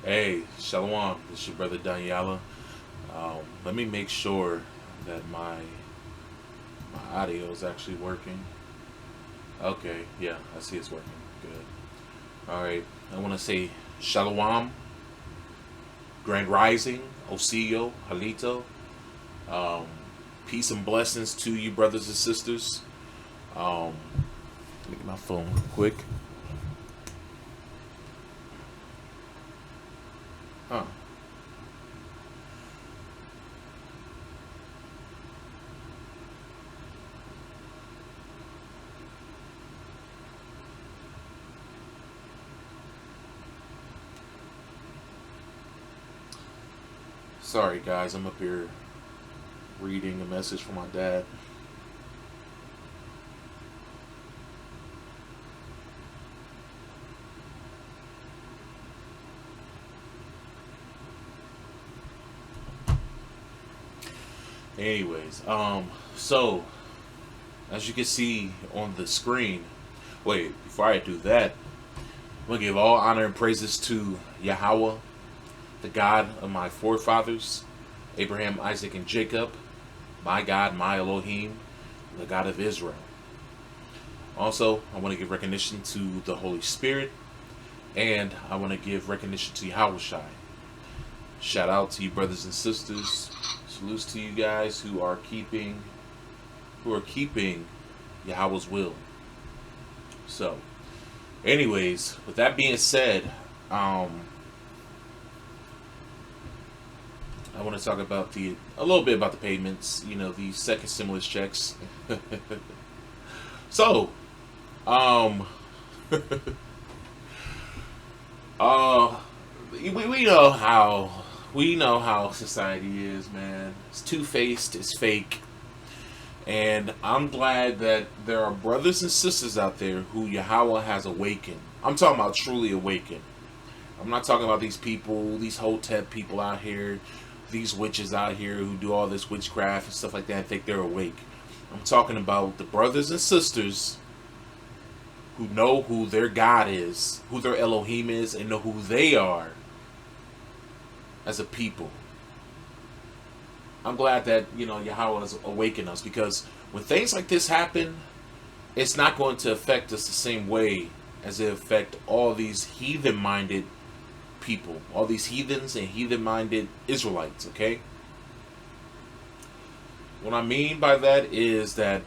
Hey, Shalom. This is your brother Daniela. Let me make sure that my audio is actually working. Okay, yeah, I see it's working. Good. All right. I want to say Shalom, Grand Rising, Osio, Halito. Um, Peace and blessings to you, brothers and sisters. Um, Let me get my phone real quick. Huh. Sorry, guys. I'm up here reading a message from my dad. Anyways, so as you can see on the screen, wait, before I do that, I'm gonna give all honor and praises to Yahweh, the God of my forefathers, Abraham, Isaac, and Jacob, my God, my Elohim, the God of Israel. Also, I want to give recognition to the Holy Spirit, and I want to give recognition to Yahweh Shai. Shout out to you, brothers and sisters. Salutes to you guys who are keeping Yahweh's will. So, anyways, with that being said, I want to talk about a little bit about the payments. The second stimulus checks. So, um, uh, we know how society is, man. It's two faced. It's fake. And I'm glad that there are brothers and sisters out there who Yahweh has awakened. I'm talking about truly awakened. I'm not talking about these people, these Hotep people out here, these witches out here who do all this witchcraft and stuff like that and think they're awake. I'm talking about the brothers and sisters who know who their God is, who their Elohim is, and know who they are as a people. I'm glad that, Yahweh has awakened us, because when things like this happen, it's not going to affect us the same way as it affect all these heathen-minded people, all these heathens and heathen-minded Israelites, okay? What I mean by that is that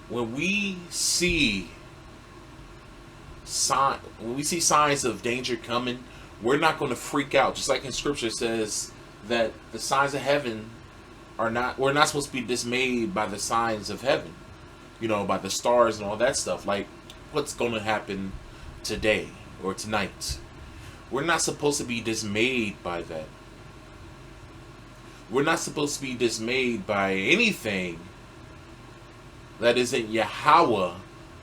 when we see when we see signs of danger coming, we're not going to freak out. Just like in Scripture says that the signs of heaven we're not supposed to be dismayed by the signs of heaven, by the stars and all that stuff. Like, what's going to happen today or tonight? We're not supposed to be dismayed by that. We're not supposed to be dismayed by anything that isn't Yahweh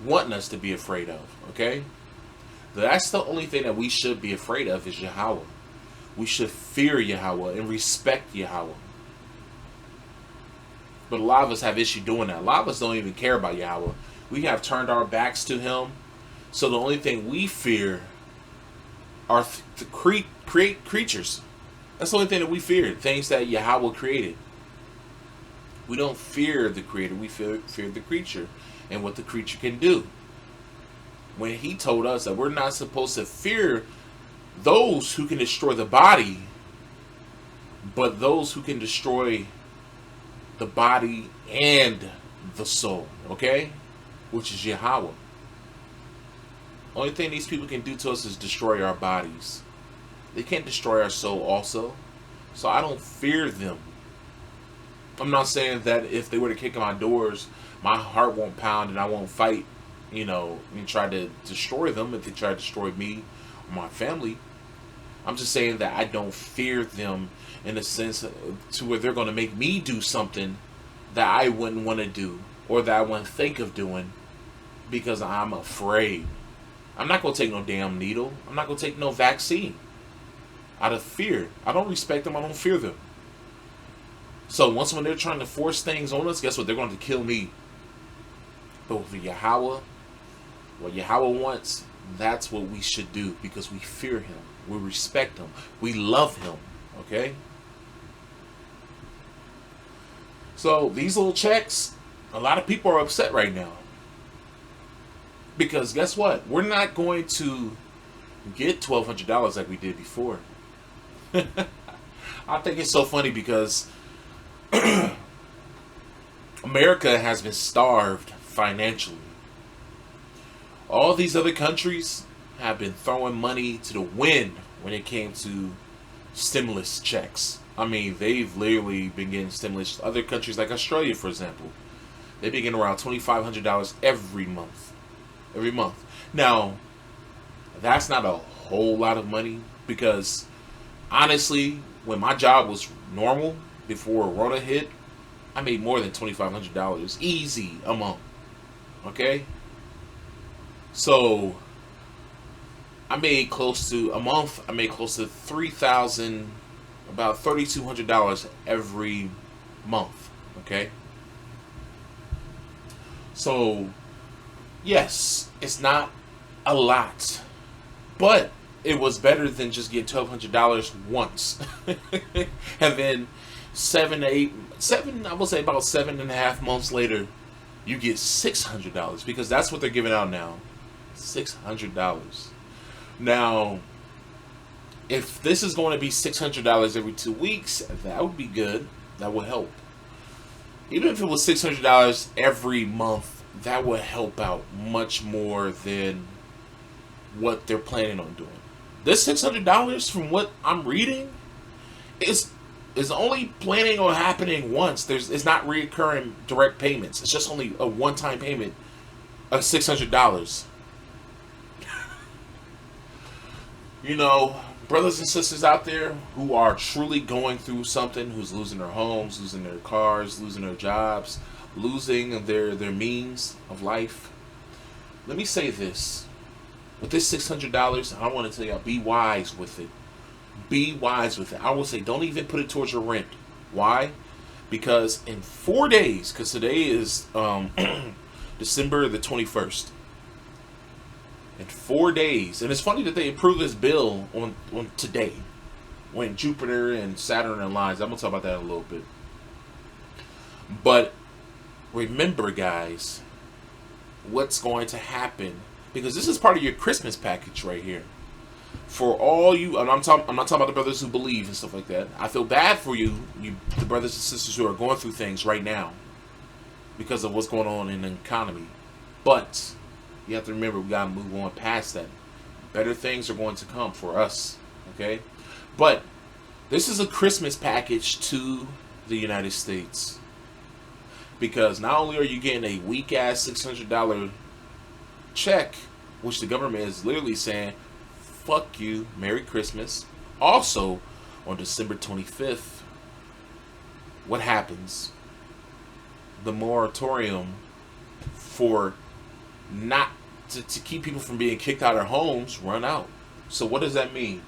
wanting us to be afraid of, okay? That's the only thing that we should be afraid of is Yahweh. We should fear Yahweh and respect Yahweh. But a lot of us have issue doing that. A lot of us don't even care about Yahweh. We have turned our backs to Him. So the only thing we fear are to create creatures. That's the only thing that we fear. Things that Yahweh created. We don't fear the Creator. We fear the creature and what the creature can do. When He told us that we're not supposed to fear those who can destroy the body, but those who can destroy the body and the soul, okay? Which is Yahweh. Only thing these people can do to us is destroy our bodies. They can't destroy our soul also. So I don't fear them. I'm not saying that if they were to kick in my doors, my heart won't pound and I won't fight, and try to destroy them if they try to destroy me or my family. I'm just saying that I don't fear them in a sense to where they're going to make me do something that I wouldn't want to do or that I wouldn't think of doing because I'm afraid. I'm not going to take no damn needle. I'm not going to take no vaccine out of fear. I don't respect them. I don't fear them. So when they're trying to force things on us, guess what? They're going to kill me. But with Yahweh, what Yahweh wants That's what we should do because we fear him. We respect him. We love him. Okay? So these little checks, a lot of people are upset right now. Because guess what? We're not going to get $1,200 like we did before. I think it's so funny because America has been starved financially. All these other countries have been throwing money to the wind when it came to stimulus checks. I mean, they've literally been getting stimulus. Other countries like Australia, for example, they've been getting around $2,500 every month. Every month. Now, that's not a whole lot of money because honestly, when my job was normal before Rona hit, I made more than $2,500 easy a month. Okay? So I made close to a month. I made close to $3,000, about $3,200 every month. Okay. So yes, it's not a lot, but it was better than just getting $1,200 once, and then I will say about 7.5 months later, you get $600 because that's what they're giving out now. $600. Now, if this is going to be $600 every 2 weeks, that would be good. That would help. Even if it was $600 every month, that would help out much more than what they're planning on doing. This $600, from what I'm reading, is only planning on happening once. It's not recurring direct payments. It's just only a one-time payment of $600. You know, brothers and sisters out there who are truly going through something, who's losing their homes, losing their cars, losing their jobs, losing their means of life. Let me say this. With this $600, I want to tell y'all, be wise with it. Be wise with it. I will say, don't even put it towards your rent. Why? Because in 4 days, because today is December the 21st. In 4 days, and it's funny that they approved this bill on today, when Jupiter and Saturn aligns. I'm going to talk about that in a little bit. But remember, guys, what's going to happen, because this is part of your Christmas package right here. For all you, and I'm not talking about the brothers who believe and stuff like that. I feel bad for you, the brothers and sisters who are going through things right now because of what's going on in the economy. But you have to remember, we gotta move on past that. Better things are going to come for us, okay? But this is a Christmas package to the United States, because not only are you getting a weak ass $600 check, which the government is literally saying, fuck you, Merry Christmas. Also, on December 25th, what happens? The moratorium for not to keep people from being kicked out of their homes run out. So what does that mean?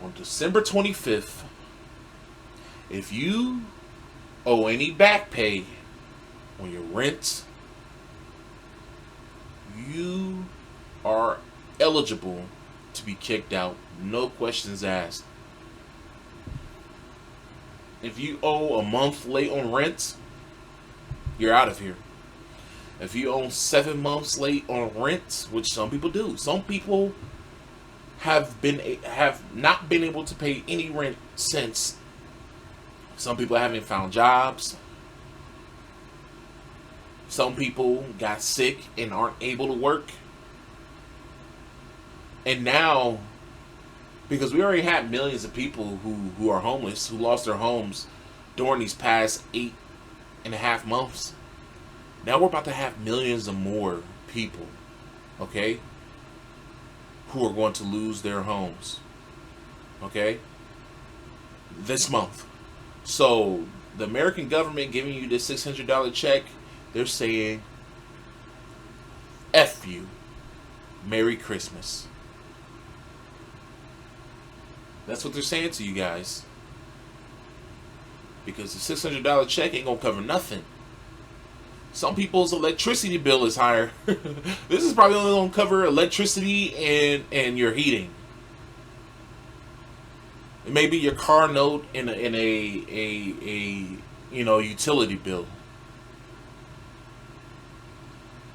On December 25th, if you owe any back pay on your rent, you are eligible to be kicked out, no questions asked. If you owe a month late on rent, you're out of here. If you owe 7 months late on rent, which some people do, some people have not been able to pay any rent since. Some people haven't found jobs. Some people got sick and aren't able to work. And now, because we already had millions of people who are homeless, who lost their homes during these past 8.5 months, now we're about to have millions of more people, okay, who are going to lose their homes, okay, this month. So the American government giving you this $600 check, they're saying, F you, Merry Christmas. That's what they're saying to you guys. Because the $600 check ain't gonna cover nothing. Some people's electricity bill is higher. This is probably only going to cover electricity and your heating. It may be your car note and a utility bill.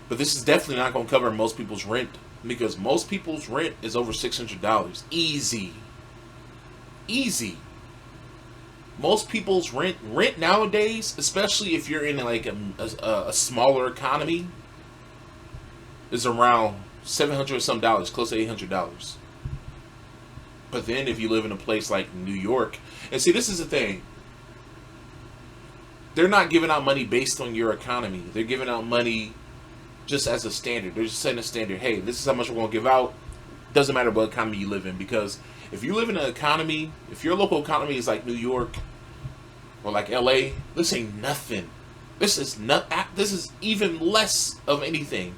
But this is definitely not going to cover most people's rent, because most people's rent is over $600. Easy. Easy. Most people's rent nowadays, especially if you're in like a smaller economy, is around $700 some dollars, close to $800. But then if you live in a place like New York, and see, this is the thing, they're not giving out money based on your economy. They're giving out money just as a standard. They're just setting a standard. Hey, this is how much we're going to give out. Doesn't matter what economy you live in, because if you live in an economy, if your local economy is like New York or like LA, this ain't nothing. This is even less of anything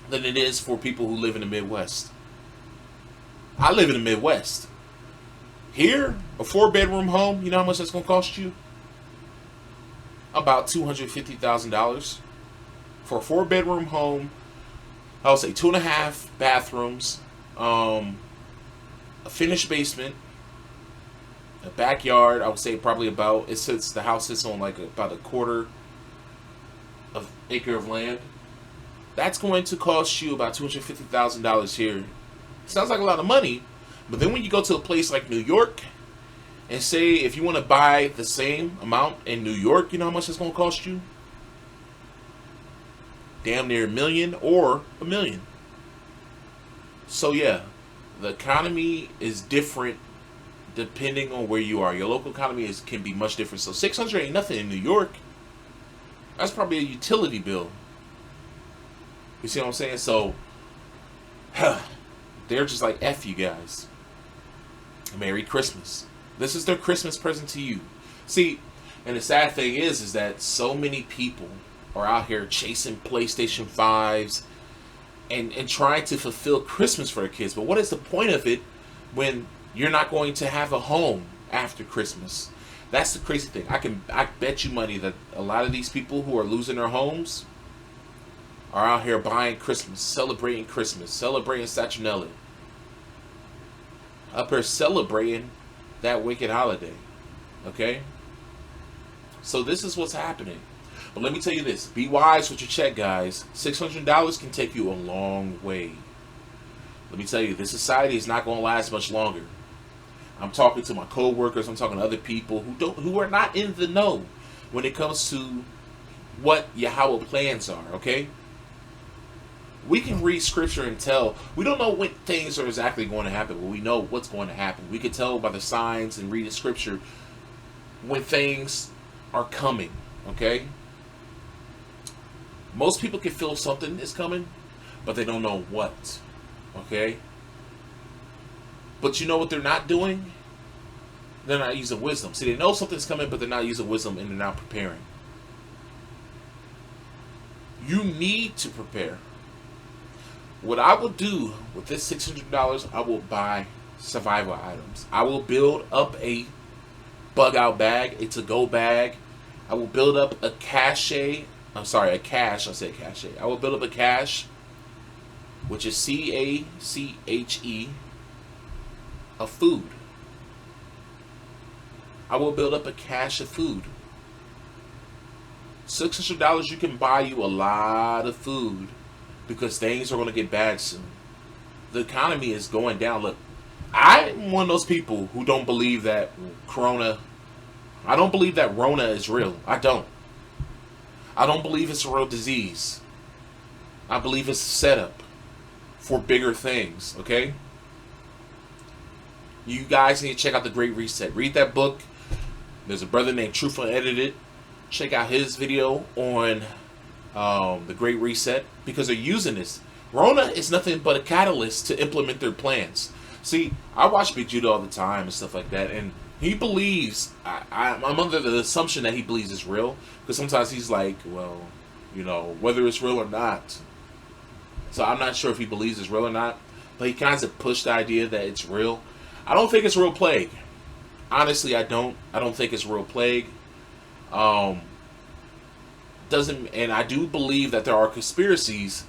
than it is for people who live in the Midwest. I live in the Midwest. Here, a 4-bedroom home, you know how much that's going to cost you? About $250,000 for a 4-bedroom home. I would say 2.5 bathrooms, a finished basement, a backyard. I would say probably about, the house sits on like about a quarter of acre of land. That's going to cost you about $250,000 here. Sounds like a lot of money, but then when you go to a place like New York, and say if you want to buy the same amount in New York, you know how much it's going to cost you? Damn near $1 million or $1 million. So yeah, the economy is different depending on where you are. Your local economy can be much different. So $600 ain't nothing in New York. That's probably a utility bill. You see what I'm saying? So they're just like, F you guys. Merry Christmas. This is their Christmas present to you. See, and the sad thing is that so many people are out here chasing PlayStation 5s and trying to fulfill Christmas for their kids. But what is the point of it when you're not going to have a home after Christmas? That's the crazy thing. I bet you money that a lot of these people who are losing their homes are out here buying Christmas, celebrating Saturnella. Up here celebrating that wicked holiday. Okay? So this is what's happening. But let me tell you this. Be wise with your check, guys. $600 can take you a long way. Let me tell you, this society is not going to last much longer. I'm talking to my co-workers. I'm talking to other people who are not in the know when it comes to what Yahweh plans are, okay? We can read scripture and tell. We don't know when things are exactly going to happen, but we know what's going to happen. We can tell by the signs and reading scripture when things are coming, okay? Most people can feel something is coming, but they don't know what, okay? But you know what they're not doing? They're not using wisdom. See, they know something's coming, but they're not using wisdom and they're not preparing. You need to prepare. What I will do with this $600, I will buy survival items. I will build up a bug out bag, a to-go bag. I will build up a cache. I said cache. I will build up a cache, which is CACHE, of food. I will build up a cache of food. $600, you can buy you a lot of food because things are going to get bad soon. The economy is going down. Look, I'm one of those people who don't believe that I don't believe that Rona is real. I don't believe it's a real disease. I believe it's a setup for bigger things, okay? You guys need to check out The Great Reset. Read that book. There's a brother named Truthful Edited. Check out his video on The Great Reset because they're using this. Rona is nothing but a catalyst to implement their plans. See, I watch Big Judah all the time and stuff like that, and he believes, I'm under the assumption that he believes it's real, because sometimes he's like, well, you know, whether it's real or not. So I'm not sure if he believes it's real or not, but he kind of pushed the idea that it's real. I don't think it's a real plague. Honestly, I don't think it's a real plague. doesn't, and I do believe that there are conspiracies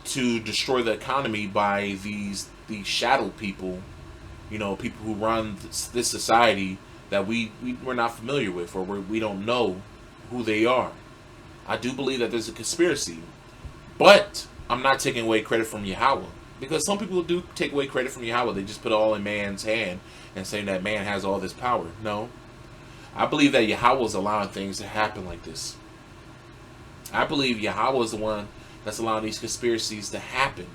to destroy the economy by these shadow people, people who run this society that we're not familiar with, or we don't know who they are. I do believe that there's a conspiracy, but I'm not taking away credit from Yahweh, because some people do take away credit from Yahweh. They just put it all in man's hand and saying that man has all this power. No, I believe that Yahweh is allowing things to happen like this. I believe Yahweh is the one that's allowing these conspiracies to happen,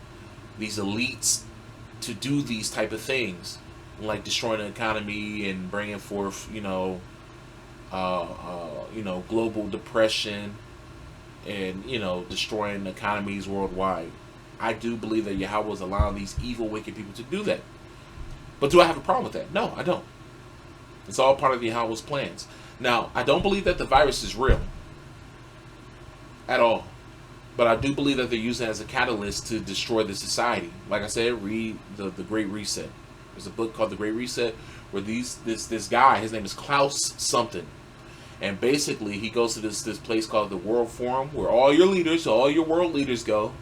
these elites to do these type of things, like destroying the economy and bringing forth, global depression, and destroying economies worldwide. I do believe that Yahweh is allowing these evil, wicked people to do that. But do I have a problem with that? No, I don't. It's all part of Yahweh's plans. Now, I don't believe that the virus is real at all. But I do believe that they're using it as a catalyst to destroy the society. Like I said, read the Great Reset. There's a book called The Great Reset where this guy, his name is Klaus something. And basically he goes to this place called the World Forum, where all your leaders, all your world leaders go,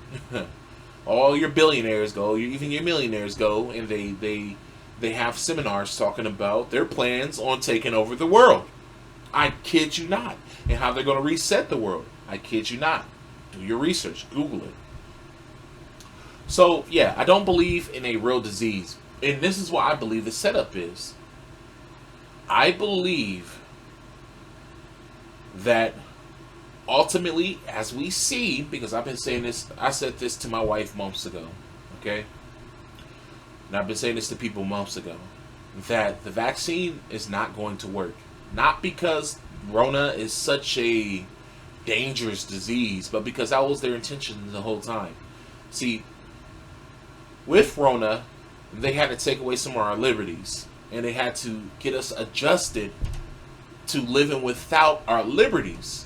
all your billionaires go, even your millionaires go, and they have seminars talking about their plans on taking over the world. I kid you not. And how they're going to reset the world. I kid you not. Do your research. Google it. So, yeah, I don't believe in a real disease. And this is what I believe the setup is. I believe that ultimately, as we see, because I've been saying this, I said this to my wife months ago, okay? And I've been saying this to people months ago, that the vaccine is not going to work. Not because Rona is such a dangerous disease, but because that was their intention the whole time. See, with Rona, they had to take away some of our liberties, and they had to get us adjusted to living without our liberties,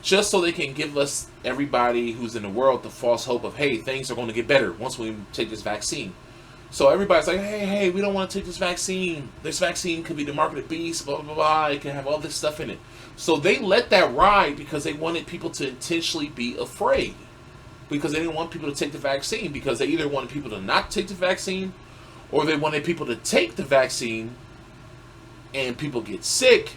just so they can give us, everybody who's in the world, the false hope of, hey, things are going to get better once we take this vaccine. So everybody's like, hey, we don't want to take this vaccine. This vaccine could be the mark of the beast, blah, blah, blah. It can have all this stuff in it. So they let that ride because they wanted people to intentionally be afraid. Because they didn't want people to take the vaccine. Because they either wanted people to not take the vaccine, or they wanted people to take the vaccine and people get sick.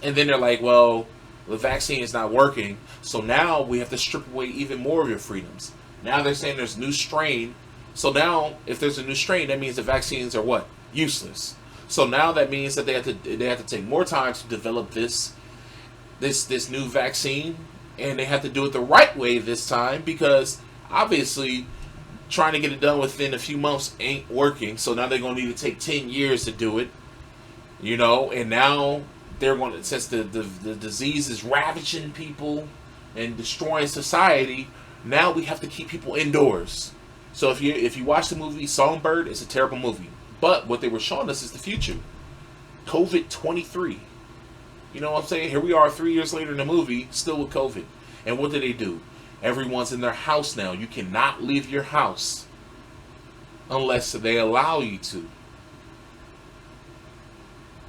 And then they're like, well, the vaccine is not working. So now we have to strip away even more of your freedoms. Now they're saying there's a new strain. So now, if there's a new strain, that means the vaccines are what? Useless. So now that means that they have to take more time to develop this new vaccine, and they have to do it the right way this time, because obviously trying to get it done within a few months ain't working. So now they're going to need to take 10 years to do it, and now they're going to, since the disease is ravaging people and destroying society, now we have to keep people indoors. So if you watch the movie Songbird, it's a terrible movie. But what they were showing us is the future. COVID-23. You know what I'm saying? Here we are 3 years later in the movie, still with COVID. And what did they do? Everyone's in their house now. You cannot leave your house unless they allow you to.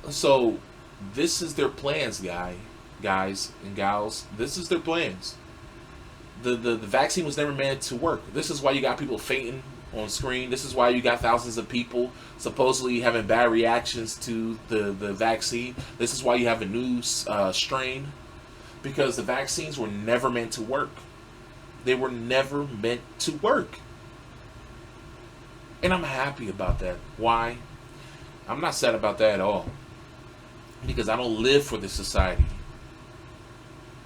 So this is their plans, guys and gals. This is their plans. The vaccine was never meant to work. This is why you got people fainting on screen. This is why you got thousands of people supposedly having bad reactions to the vaccine. This is why you have a new strain. Because the vaccines were never meant to work. They were never meant to work. And I'm happy about that. Why? I'm not sad about that at all. Because I don't live for this society.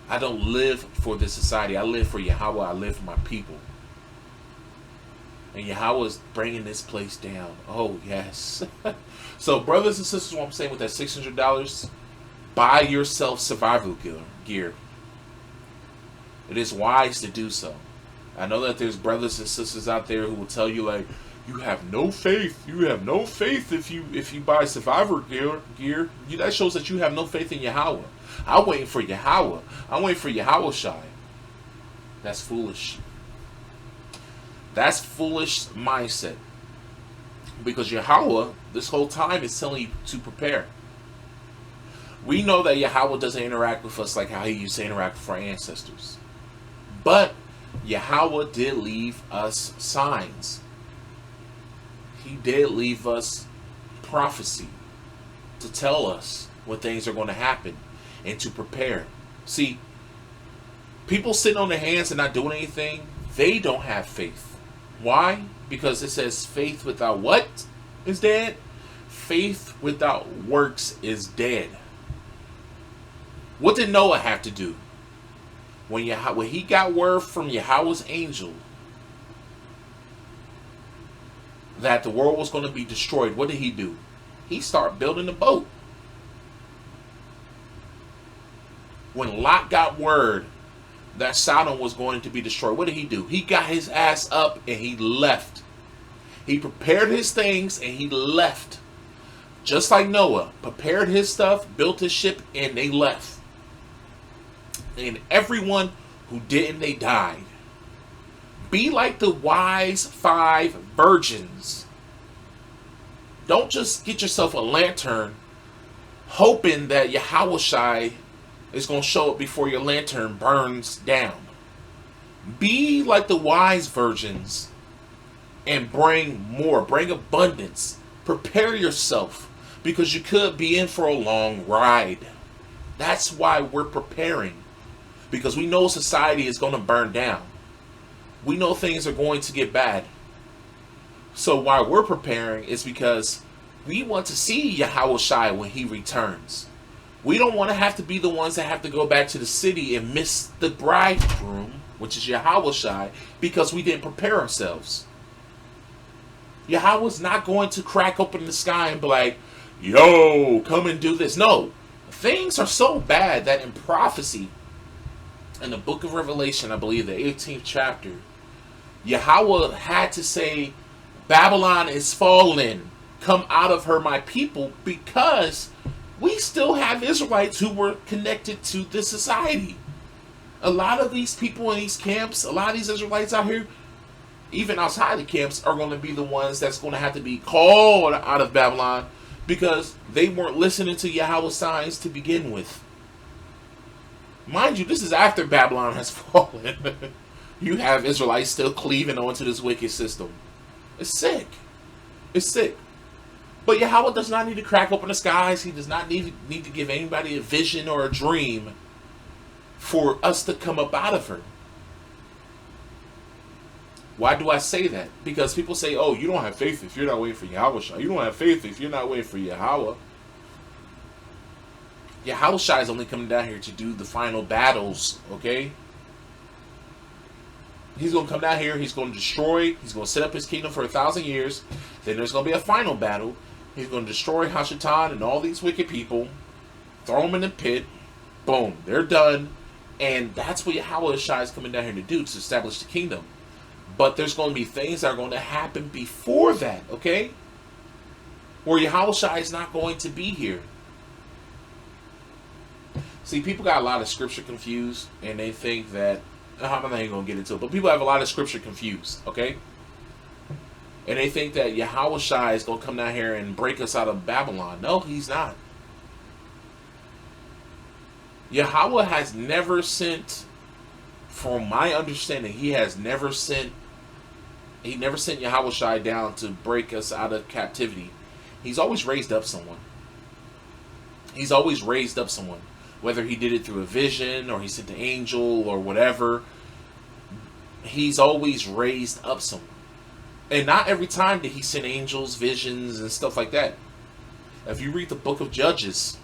I don't live for this society. I live for Yahweh. I live for my people. And Yahweh is bringing this place down. Oh, yes. So, brothers and sisters, what I'm saying with that $600, buy yourself survival gear. It is wise to do so. I know that there's brothers and sisters out there who will tell you, like, you have no faith. You have no faith if you buy survivor gear. That shows that you have no faith in Yahweh. I'm waiting for Yahweh. I'm waiting for Yahweh Shai. That's foolish. That's foolish mindset. Because Yahweh, this whole time, is telling you to prepare. We know that Yahweh doesn't interact with us like how he used to interact with our ancestors. But Yahweh did leave us signs. He did leave us prophecy to tell us when things are going to happen and to prepare. See, people sitting on their hands and not doing anything, they don't have faith. Why? Because it says faith without what is dead? Faith without works is dead. What did Noah have to do? When he got word from Yahweh's angel that the world was going to be destroyed, what did he do? He started building a boat. When Lot got word that Sodom was going to be destroyed, what did he do? He got his ass up and he left. He prepared his things and he left. Just like Noah, prepared his stuff, built his ship, and they left. And everyone who didn't, they died. Be like the wise 5 virgins. Don't just get yourself a lantern hoping that Yahushai is going to show up before your lantern burns down. Be like the wise virgins and bring more, bring abundance. Prepare yourself because you could be in for a long ride. That's why we're preparing, because we know society is going to burn down. We know things are going to get bad. So why we're preparing is because we want to see Yahushai when he returns. We don't want to have to be the ones that have to go back to the city and miss the bridegroom, which is Yahushai, because we didn't prepare ourselves. Yahweh's not going to crack open the sky and be like, yo, come and do this. No. Things are so bad that in prophecy, in the book of Revelation, I believe the 18th chapter, Yahweh had to say, Babylon is fallen. Come out of her, my people, because we still have Israelites who were connected to this society. A lot of these people in these camps, a lot of these Israelites out here, even outside the camps, are going to be the ones that's going to have to be called out of Babylon because they weren't listening to Yahweh's signs to begin with. Mind you, this is after Babylon has fallen. You have Israelites still cleaving onto this wicked system. It's sick. It's sick. But Yahweh does not need to crack open the skies. He does not need to give anybody a vision or a dream for us to come up out of her. Why do I say that? Because people say, oh, you don't have faith if you're not waiting for Yahweh. You don't have faith if you're not waiting for Yahweh. Yahweh is only coming down here to do the final battles, okay? He's going to come down here. He's going to destroy. He's going to set up his kingdom for 1,000 years. Then there's going to be a final battle. He's going to destroy Hashatan and all these wicked people. Throw them in the pit. Boom. They're done. And that's what Yahweh is coming down here to do, to establish the kingdom. But there's going to be things that are going to happen before that, okay? Where Yahweh is not going to be here. See, people got a lot of scripture confused, and they think that, I'm not even going to get into it, but people have a lot of scripture confused, okay? And they think that Yahweh is going to come down here and break us out of Babylon. No, he's not. Yahweh has never sent, from my understanding, he never sent Yahweh down to break us out of captivity. He's always raised up someone. He's always raised up someone. Whether he did it through a vision or he sent an angel or whatever, he's always raised up someone. And not every time did he send angels, visions, and stuff like that. If you read the book of Judges,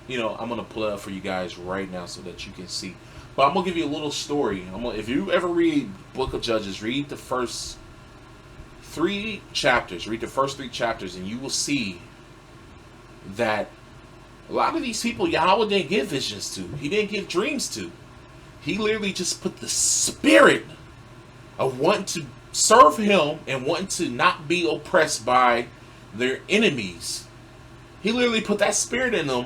I'm going to pull it up for you guys right now so that you can see. But I'm going to give you a little story. If you ever read book of Judges, read the first 3 chapters. Read the first 3 chapters and you will see that a lot of these people Yahweh didn't give visions to. He didn't give dreams to. He literally just put the spirit of wanting to serve him and wanting to not be oppressed by their enemies. He literally put that spirit in them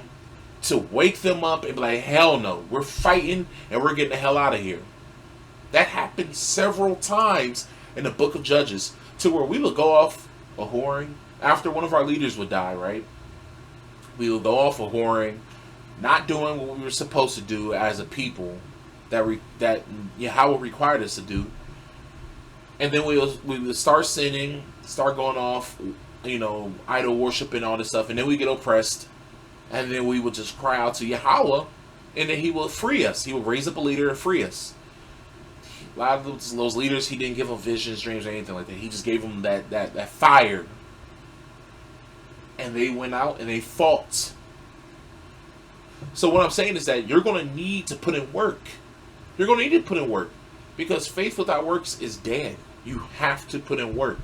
to wake them up and be like, hell no, we're fighting and we're getting the hell out of here. That happened several times in the book of Judges, to where we would go off a whoring after one of our leaders would die, right? We will go off of whoring, not doing what we were supposed to do as a people that Yahweh required us to do, and then we would start sinning, start going off, idol worship and all this stuff, and then we get oppressed, and then we would just cry out to Yahweh, and then He will free us. He will raise up a leader and free us. A lot of those leaders, He didn't give them visions, dreams, or anything like that. He just gave them that fire, and they went out and they fought. So what I'm saying is that you're going to need to put in work. You're going to need to put in work, because faith without works is dead. You have to put in work.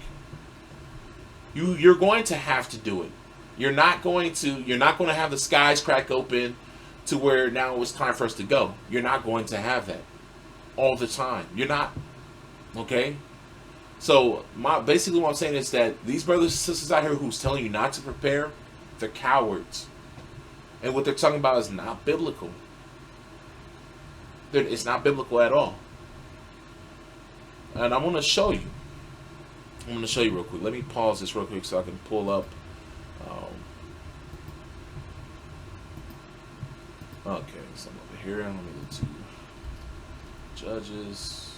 You're going to have to do it. You're not going to have the skies crack open to where now it's time for us to go. You're not going to have that all the time. You're not. Okay? So basically what I'm saying is that these brothers and sisters out here who's telling you not to prepare, they're cowards. And what they're talking about is not biblical. It's not biblical at all. And I'm going to show you. I'm going to show you real quick. Let me pause this real quick so I can pull up. Okay, so I'm over here. Let me go to Judges.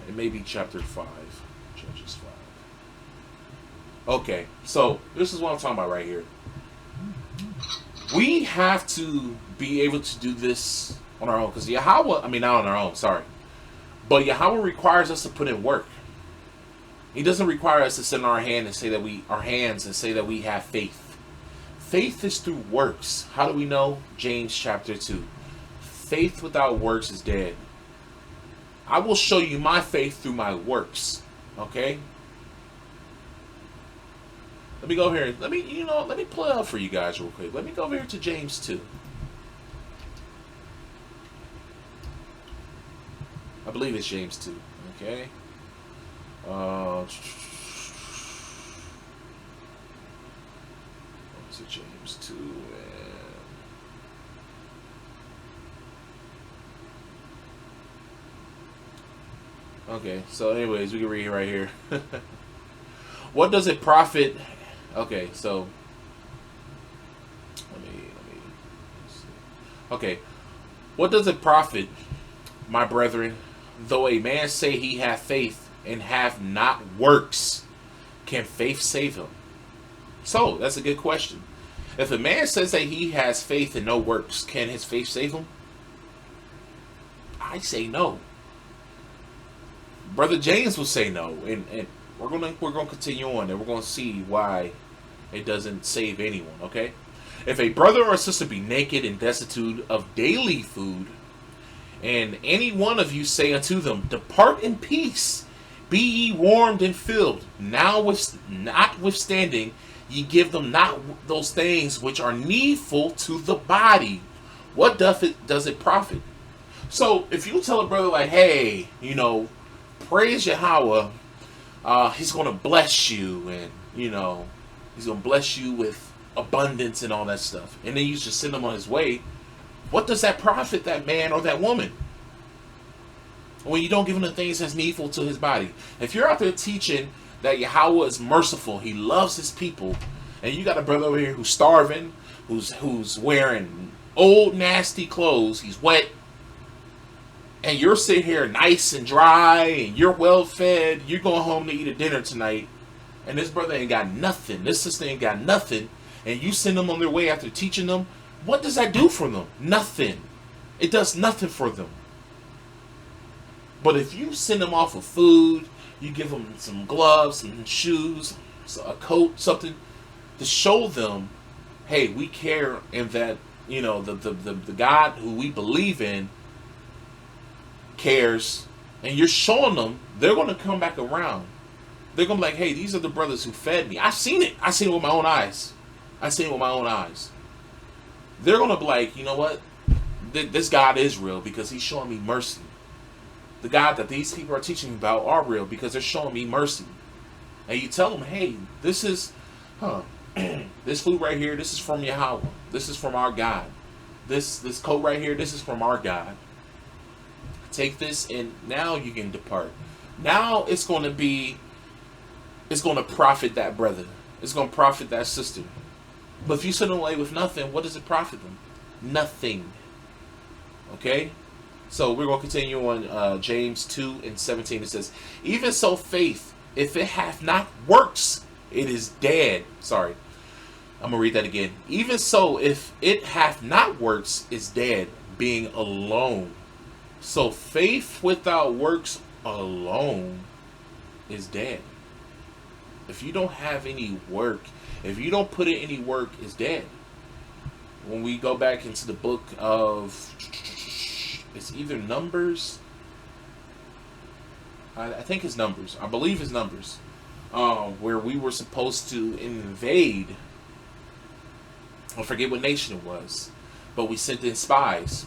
It may be chapter 5. Judges 5. Okay, so this is what I'm talking about right here. We have to be able to do this on our own, because not on our own, sorry. But Yahweh requires us to put in work. He doesn't require us to sit on our hands and say that we have faith. Faith is through works. How do we know? James chapter 2. Faith without works is dead. I will show you my faith through my works. Okay? Let me go here. Let me pull it up for you guys real quick. Let me go over here to James 2. I believe it's James 2. Okay? What is it? James 2 Okay, so anyways, we can read it right here. What does it profit? Okay, so let me see. Okay, what does it profit, my brethren, though a man say he hath faith and have not works? Can faith save him? So that's a good question. If a man says that he has faith and no works, can his faith save him? I say no. Brother James will say no, and we're gonna continue on, and we're gonna see why it doesn't save anyone. Okay, if a brother or sister be naked and destitute of daily food, and any one of you say unto them, depart in peace, be ye warmed and filled, notwithstanding ye give them not those things which are needful to the body, what does it profit? So if you tell a brother like, hey, praise Yahweh, He's going to bless you, and He's going to bless you with abundance and all that stuff, and then you just send him on his way, what does that profit that man or that woman when you don't give him the things that's needful to his body? If you're out there teaching that Yahweh is merciful, He loves His people, and you got a brother over here who's starving, who's wearing old nasty clothes, he's wet, and you're sitting here nice and dry, and you're well fed, you're going home to eat a dinner tonight, and this brother ain't got nothing, this sister ain't got nothing, and you send them on their way after teaching them, what does that do for them? Nothing. It does nothing for them. But if you send them off with food, you give them some gloves, some shoes, a coat, something to show them, hey, we care, and that the God who we believe in cares, and you're showing them, they're going to come back around. They're going to be like, hey, these are the brothers who fed me. I've seen it. I've seen it with my own eyes. They're going to be like, you know what? This God is real because He's showing me mercy. The God that these people are teaching me about are real because they're showing me mercy. And you tell them, hey, this is, this food right here, this is from Yahweh. This is from our God. This coat right here, this is from our God. Take this, and now you can depart. Now it's going to profit that brother. It's going to profit that sister. But if you send them away with nothing, what does it profit them? Nothing. Okay? So we're going to continue on James 2:17. It says, even so faith, if it hath not works, it is dead. Sorry. I'm going to read that again. Even so, if it hath not works, is dead, being alone. So faith without works alone is dead. If you don't have any work, if you don't put in any work, it's dead. When we go back into the book of, it's either Numbers, I think it's Numbers, I believe it's Numbers, where we were supposed to invade, I forget what nation it was, but we sent in spies,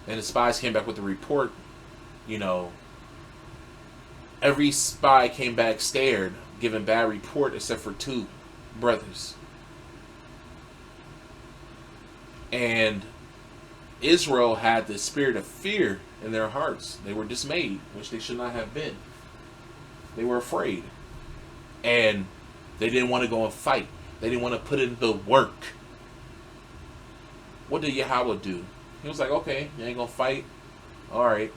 and the spies came back with a report. You know, every spy came back scared, giving bad report, except for 2 brothers. And Israel had the spirit of fear in their hearts. They were dismayed, which they should not have been. They were afraid. And they didn't want to go and fight. They didn't want to put in the work. What did Yahweh do? He was like, okay, you ain't going to fight. All right.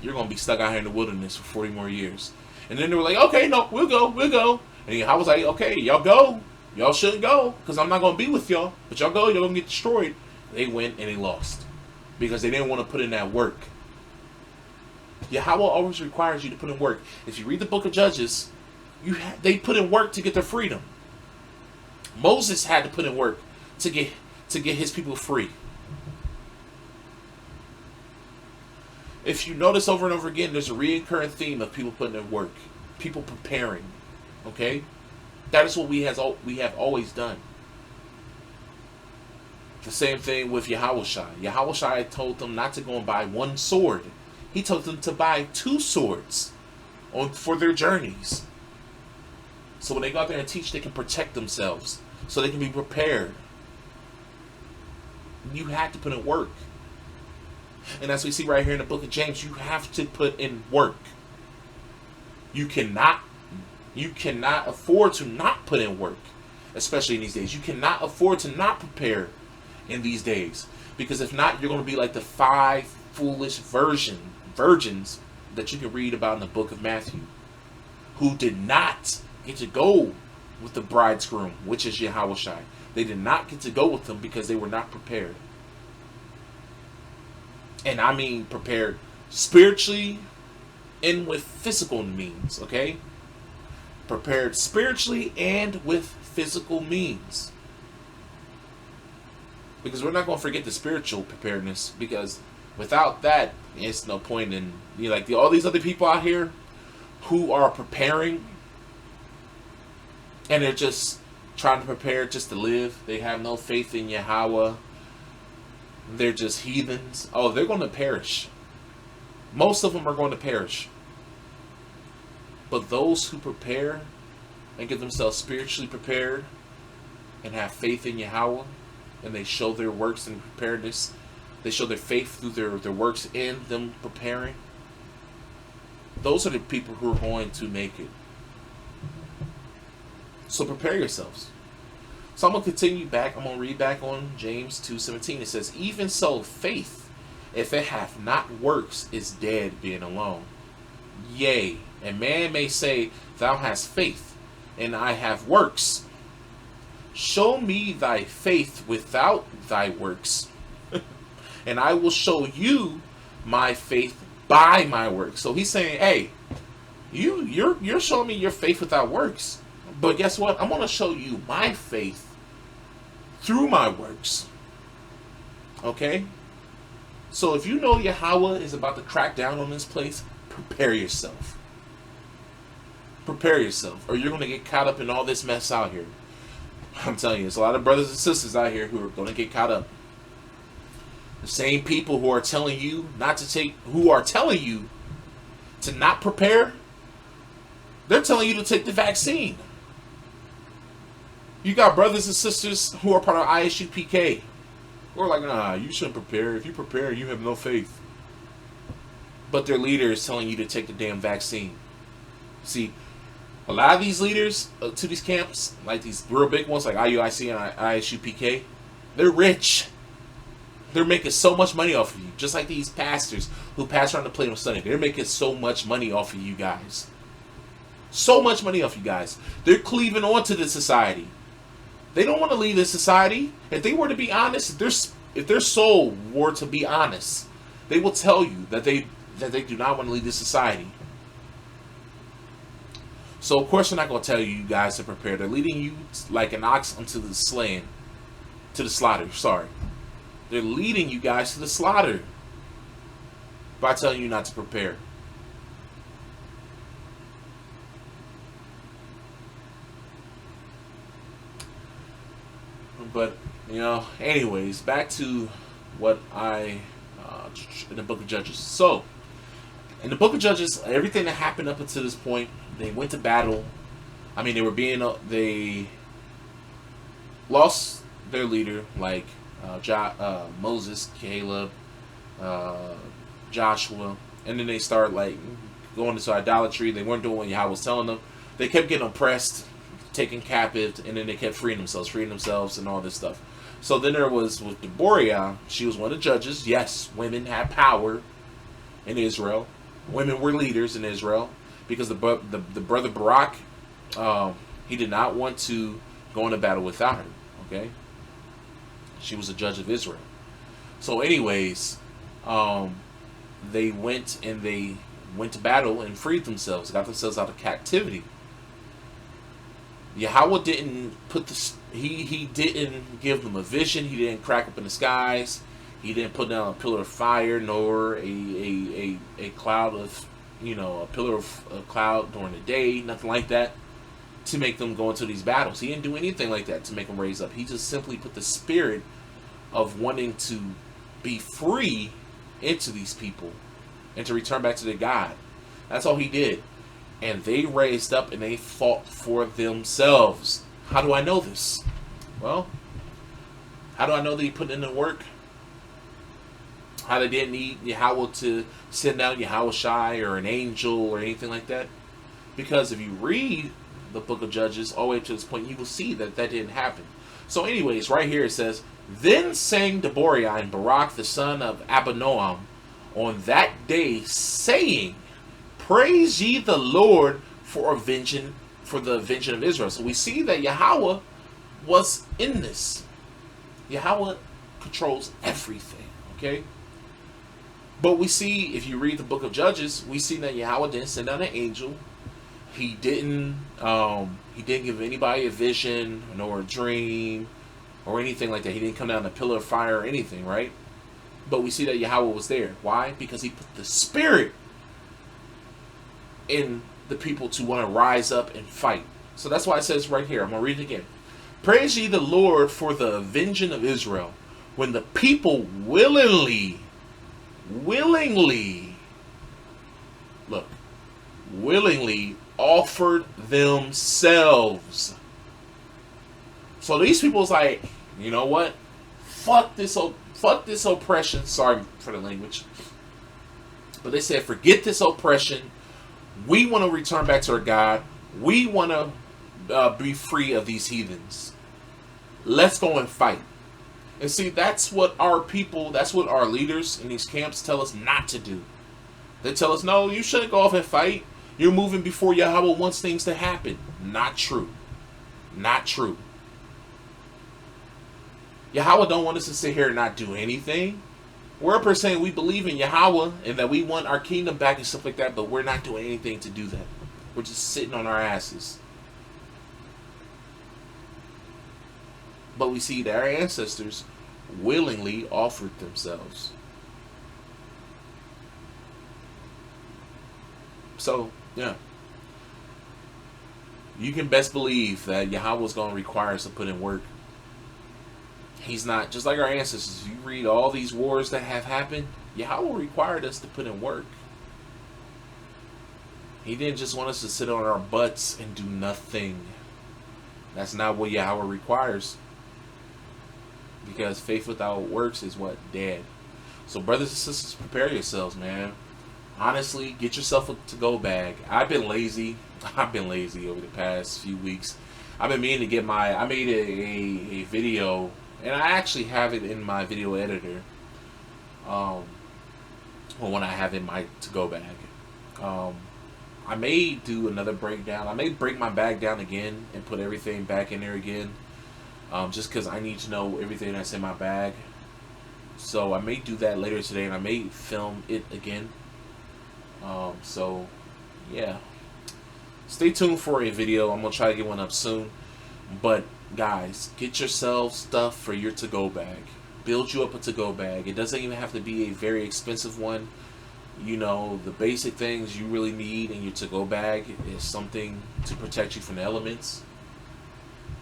You're going to be stuck out here in the wilderness for 40 more years. And then they were like, okay, no, we'll go. And I was like, okay, y'all go. Y'all shouldn't go, because I'm not going to be with y'all. But y'all go, y'all going to get destroyed. They went and they lost. Because they didn't want to put in that work. Yahweh always requires you to put in work. If you read the book of Judges, they put in work to get their freedom. Moses had to put in work to get his people free. If you notice over and over again, there's a recurring theme of people putting in work, people preparing. Okay, that is what we have always done. The same thing with Yahushua. Yahushua told them not to go and buy 1 sword. He told them to buy 2 swords for their journeys. So when they go out there and teach, they can protect themselves. So they can be prepared. You have to put in work. And as we see right here in the book of James, you have to put in work. You cannot afford to not put in work, especially in these days. You cannot afford to not prepare in these days, because if not, you're going to be like the 5 foolish virgins that you can read about in the book of Matthew, who did not get to go with the bridegroom, which is Yahushua. They did not get to go with them because they were not prepared. And I mean prepared spiritually and with physical means, okay? Prepared spiritually and with physical means. Because we're not going to forget the spiritual preparedness, because without that, it's no point in, you know, like all these other people out here who are preparing and they're just trying to prepare just to live. They have no faith in Yahweh. They're just heathens. Oh, they're going to perish. Most of them are going to perish. But those who prepare and get themselves spiritually prepared and have faith in Yahweh, and they show their works and preparedness, they show their faith through their works and them preparing, those are the people who are going to make it. So prepare yourselves. So I'm going to continue back. I'm going to read back on James 2:17. It says, even so, faith, if it hath not works, is dead, being alone. Yea, a man may say, thou hast faith, and I have works. Show me thy faith without thy works, and I will show you my faith by my works. So he's saying, hey, you're showing me your faith without works. But guess what? I'm going to show you my faith through my works. Okay? So if you know Yahweh is about to crack down on this place, prepare yourself. Prepare yourself, or you're going to get caught up in all this mess out here. I'm telling you, there's a lot of brothers and sisters out here who are going to get caught up. The same people who are telling you to not prepare, they're telling you to take the vaccine. You got brothers and sisters who are part of ISUPK who are like, nah, you shouldn't prepare. If you prepare, you have no faith. But their leader is telling you to take the damn vaccine. See, A lot of these leaders to these camps, like these real big ones, like IUIC and ISUPK, they're rich. They're making so much money off of you. Just like these pastors who pass around the plate on Sunday. They're making so much money off of you guys. So much money off you guys. They're cleaving onto the society. They don't want to leave this society. If they were to be honest, if their soul were to be honest, they will tell you that they do not want to leave this society. So of course they're not going to tell you guys to prepare. They're leading you like an ox unto the slaying, to the slaughter. Sorry, they're leading you guys to the slaughter by telling you not to prepare. But anyways, back to what in the Book of Judges. So in the Book of Judges, everything that happened up until this point, they went to battle. I mean, they lost their leader, like Moses, Caleb, Joshua, and then they start like going into idolatry. They weren't doing what Yahweh was telling them. They kept getting oppressed, taken captive, and then they kept freeing themselves, and all this stuff. So then there was with Deborah. She was one of the judges. Yes, women had power in Israel. Women were leaders in Israel because the brother Barak, he did not want to go into battle without her. Okay, she was a judge of Israel. So, anyways, they went to battle and freed themselves, got themselves out of captivity. Yahweh didn't he didn't give them a vision. He didn't crack up in the skies. He didn't put down a pillar of fire, nor a cloud of, a pillar of a cloud during the day, nothing like that, to make them go into these battles. He didn't do anything like that to make them raise up. He just simply put the spirit of wanting to be free into these people and to return back to their God. That's all he did. And they raised up and they fought for themselves. How do I know this? Well, how do I know that he put in the work? How they didn't need Yahweh to send down Yahweh Shai or an angel or anything like that? Because if you read the Book of Judges all the way to this point, you will see that didn't happen. So anyways, right here it says, Then sang Deborah and Barak the son of Abinoam on that day, saying, Praise ye the Lord for the avenging of Israel. So we see that Yahweh was in this. Yahweh controls everything, okay? But we see, if you read the Book of Judges, we see that Yahweh didn't send down an angel. He didn't give anybody a vision nor a dream or anything like that. He didn't come down in a pillar of fire or anything, right? But we see that Yahweh was there. Why? Because he put the spirit in the people to want to rise up and fight. So that's why it says right here, I'm going to read it again. Praise ye the Lord for the avenging of Israel, when the people willingly offered themselves. So these people's like, you know what? Fuck this oppression. Sorry for the language. But they said, forget this oppression. We want to return back to our God. We want to be free of these heathens. Let's go and fight. And see, that's what our leaders in these camps tell us not to do. They tell us, no, you shouldn't go off and fight. You're moving before Yahweh wants things to happen. Not true. Not true. Yahweh don't want us to sit here and not do anything. We're up here saying we believe in Yahweh and that we want our kingdom back and stuff like that, but we're not doing anything to do that. We're just sitting on our asses. But we see that our ancestors willingly offered themselves. So, yeah. You can best believe that Yahweh is going to require us to put in work. He's not, just like our ancestors, if you read all these wars that have happened, Yahweh required us to put in work. He didn't just want us to sit on our butts and do nothing. That's not what Yahweh requires. Because faith without works is what? Dead. So brothers and sisters, prepare yourselves, man. Honestly, get yourself a to-go bag. I've been lazy. I've been lazy over the past few weeks. I've been meaning to get I made a video, and I actually have it in my video editor. Um, or when I have it in my to-go bag. Um, I may do another breakdown. I may break my bag down again and put everything back in there again. Just because I need to know everything that's in my bag. So I may do that later today, and I may film it again. So, yeah. Stay tuned for a video. I'm going to try to get one up soon. But, guys, get yourself stuff for your to-go bag. Build you up a to-go bag. It doesn't even have to be a very expensive one. You know, the basic things you really need in your to-go bag is something to protect you from the elements.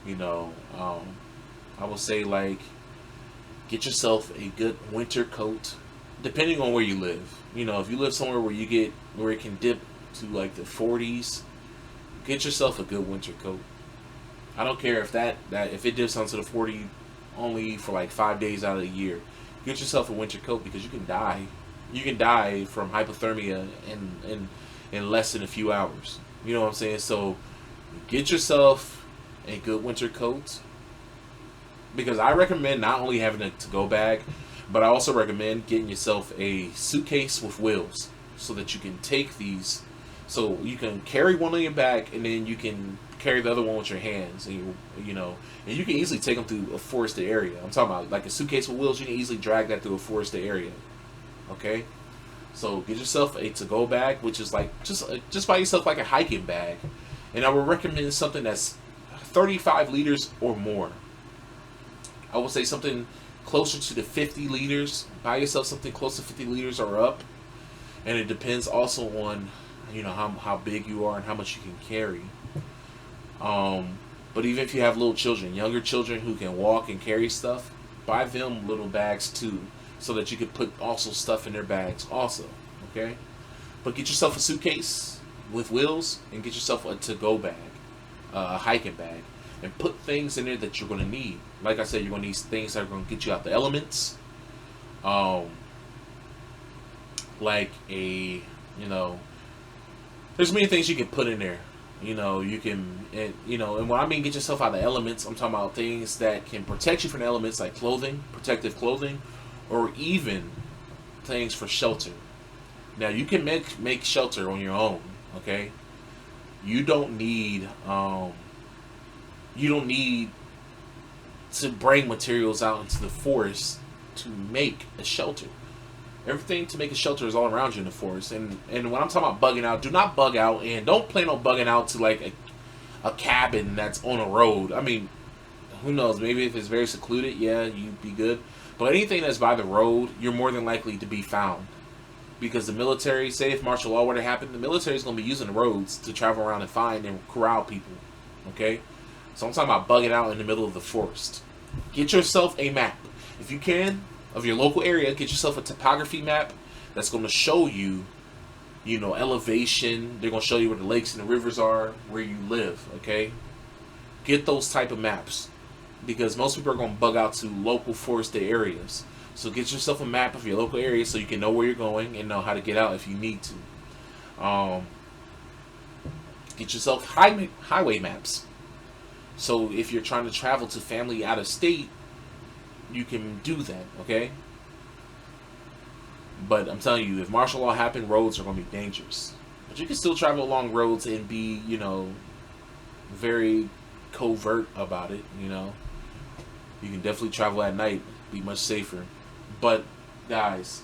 You know, I will say, like, get yourself a good winter coat, depending on where you live. You know, if you live somewhere where it can dip to like the 40s, get yourself a good winter coat. I don't care if if it dips onto the 40 only for like 5 days out of the year. Get yourself a winter coat, because you can die. You can die from hypothermia in less than a few hours. You know what I'm saying? So get yourself a good winter coat, because I recommend not only having a to-go bag, but I also recommend getting yourself a suitcase with wheels, so that you can take these, so you can carry one on your back, and then you can carry the other one with your hands, and you know, and you can easily take them through a forested area. I'm talking about like a suitcase with wheels. You can easily drag that through a forested area. Okay, so get yourself a to-go bag, which is like just buy yourself like a hiking bag, and I would recommend something that's 35 liters or more. I would say something closer to the 50 liters. Buy yourself something close to 50 liters or up. And it depends also on, you know, how big you are and how much you can carry. But even if you have little children, younger children who can walk and carry stuff, buy them little bags too, so that you can put also stuff in their bags also. Okay? But get yourself a suitcase with wheels, and get yourself a to-go bag, a hiking bag. And put things in there that you're going to need. Like I said, you're going to need things that are going to get you out the elements. Like you know, there's many things you can put in there. You know, you can, and when I mean get yourself out of the elements, I'm talking about things that can protect you from the elements, like clothing, protective clothing, or even things for shelter. Now, you can make shelter on your own, okay? You don't need to bring materials out into the forest to make a shelter. Everything to make a shelter is all around you in the forest. And when I'm talking about bugging out, do not bug out, and don't plan on bugging out to like a cabin that's on a road. I mean, who knows? Maybe if it's very secluded, yeah, you'd be good. But anything that's by the road, you're more than likely to be found. Because the military, say if martial law were to happen, the military is going to be using the roads to travel around and find and corral people. Okay? So I'm talking about bugging out in the middle of the forest. Get yourself a map. If you can, of your local area, get yourself a topography map that's going to show you, you know, elevation. They're going to show you where the lakes and the rivers are, where you live, okay? Get those type of maps, because most people are going to bug out to local forested areas. So get yourself a map of your local area so you can know where you're going and know how to get out if you need to. Get yourself highway maps. So if you're trying to travel to family out of state, you can do that, okay? But I'm telling you, if martial law happened, roads are going to be dangerous. But you can still travel along roads and be, you know, very covert about it, you know. You can definitely travel at night, be much safer. But, guys,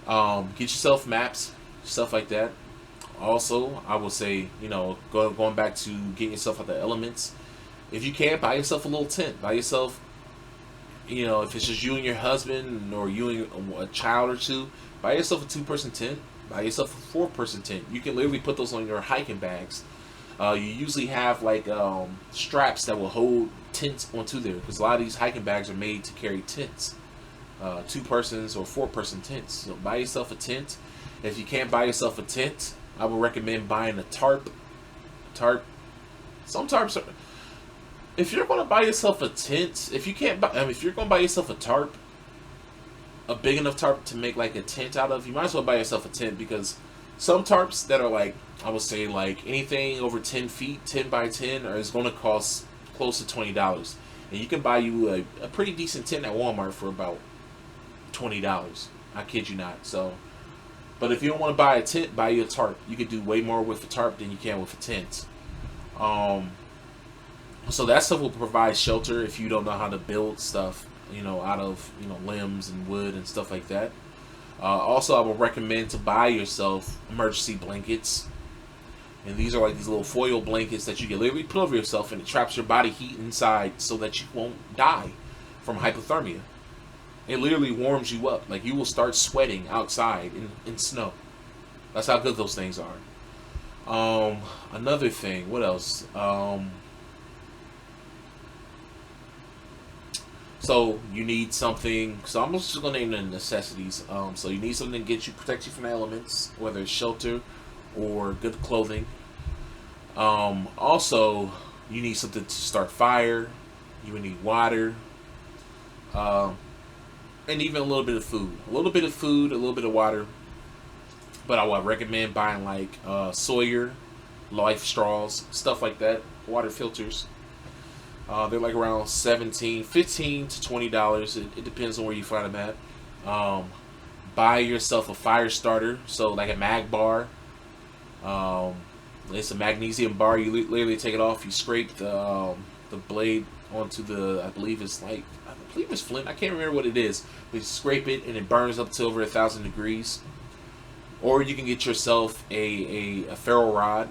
get yourself maps, stuff like that. Also, I will say, you know, going back to getting yourself out the elements, if you can, buy yourself a little tent. Buy yourself, you know, if it's just you and your husband, or you and a child or two, buy yourself a 2-person tent. Buy yourself a 4-person tent. You can literally put those on your hiking bags. You usually have like straps that will hold tents onto there, because a lot of these hiking bags are made to carry tents, 2-persons or 4-person tents. So buy yourself a tent. If you can't buy yourself a tent, I would recommend buying a tarp. Some tarps are. If you're going to buy yourself a tent, if you're going to buy yourself a tarp, a big enough tarp to make like a tent out of, you might as well buy yourself a tent, because some tarps that are like I would say like anything over 10 feet, 10 by 10, is going to cost close to $20. And you can buy you a pretty decent tent at Walmart for about $20. I kid you not. So, but if you don't want to buy a tent, buy you a tarp. You can do way more with a tarp than you can with a tent. So that stuff will provide shelter if you don't know how to build stuff, out of, limbs and wood and stuff like that. Also, I would recommend to buy yourself emergency blankets. And these are like these little foil blankets that you can literally put over yourself, and it traps your body heat inside so that you won't die from hypothermia. It literally warms you up. Like, you will start sweating outside in snow. That's how good those things are. Another thing, what else? So you need something. So I'm just gonna name the necessities. So you need something to protect you from the elements, whether it's shelter or good clothing. Also, you need something to start fire. You would need water, and even a little bit of food. A little bit of water. But I would recommend buying like Sawyer, Life straws, stuff like that. Water filters. They're like around $15 to $20. It depends on where you find them at. Buy yourself a fire starter, so like a mag bar. It's a magnesium bar. You literally take it off. You scrape the blade onto I believe it's flint. I can't remember what it is. But you scrape it and it burns up to over 1,000 degrees. Or you can get yourself a ferro rod,